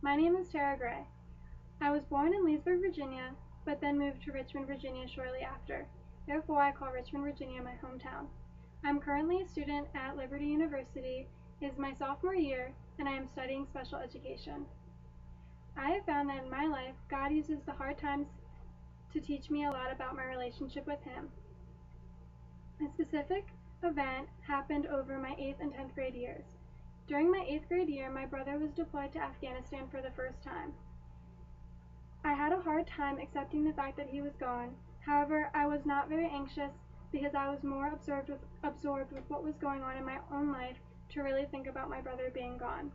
My name is Tara Gray. I was born in Leesburg, Virginia, but then moved to Richmond, Virginia shortly after. Therefore, I call Richmond, Virginia my hometown. I'm currently a student at Liberty University. It is my sophomore year, and I am studying special education. I have found that in my life, God uses the hard times to teach me a lot about my relationship with Him. A specific event happened over my 8th and 10th grade years. During my 8th grade year, my brother was deployed to Afghanistan for the first time. I had a hard time accepting the fact that he was gone. However, I was not very anxious because I was more absorbed with what was going on in my own life to really think about my brother being gone.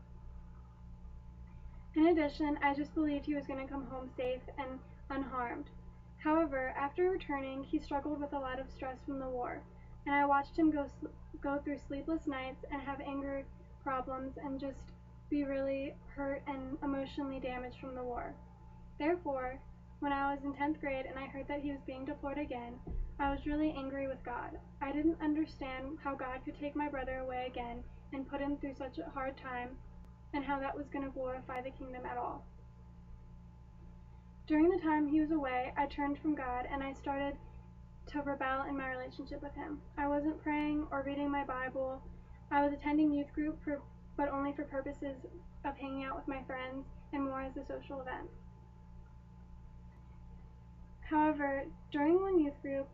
In addition, I just believed he was going to come home safe and unharmed. However, after returning, he struggled with a lot of stress from the war, and I watched him go through sleepless nights and have anger problems and just be really hurt and emotionally damaged from the war. Therefore, when I was in 10th grade and I heard that he was being deployed again, I was really angry with God. I didn't understand how God could take my brother away again and put him through such a hard time, and how that was going to glorify the kingdom at all. During the time he was away, I turned from God and I started to rebel in my relationship with Him. I wasn't praying or reading my Bible. I was attending youth group, but only for purposes of hanging out with my friends and more as a social event. However, during one youth group,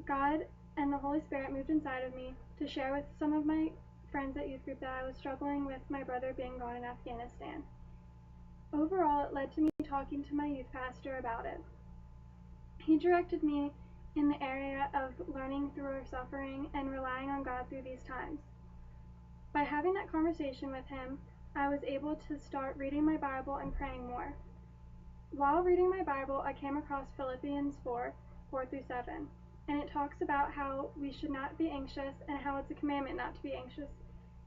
God and the Holy Spirit moved inside of me to share with some of my friends at youth group that I was struggling with my brother being gone in Afghanistan. Overall, it led to me talking to my youth pastor about it. He directed me in the area of learning through our suffering and relying on God through these times. By having that conversation with him, I was able to start reading my Bible and praying more. While reading my Bible, I came across Philippians 4:4-7, and it talks about how we should not be anxious and how it's a commandment not to be anxious,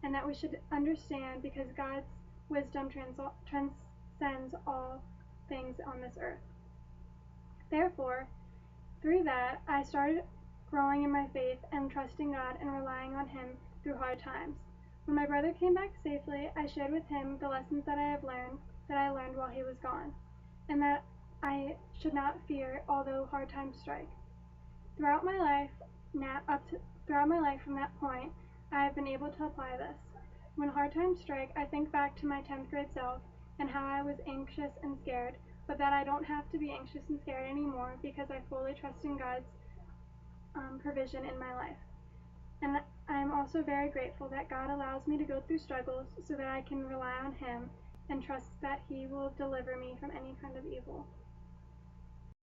and that we should understand because God's wisdom transcends all things on this earth. Therefore, through that, I started growing in my faith and trusting God and relying on Him through hard times. When my brother came back safely, I shared with him the lessons that I learned while he was gone, and that I should not fear although hard times strike. Throughout my life from that point, I have been able to apply this. When hard times strike, I think back to my 10th grade self and how I was anxious and scared, but that I don't have to be anxious and scared anymore because I fully trust in God's provision in my life. And I am also very grateful that God allows me to go through struggles so that I can rely on Him and trust that He will deliver me from any kind of evil.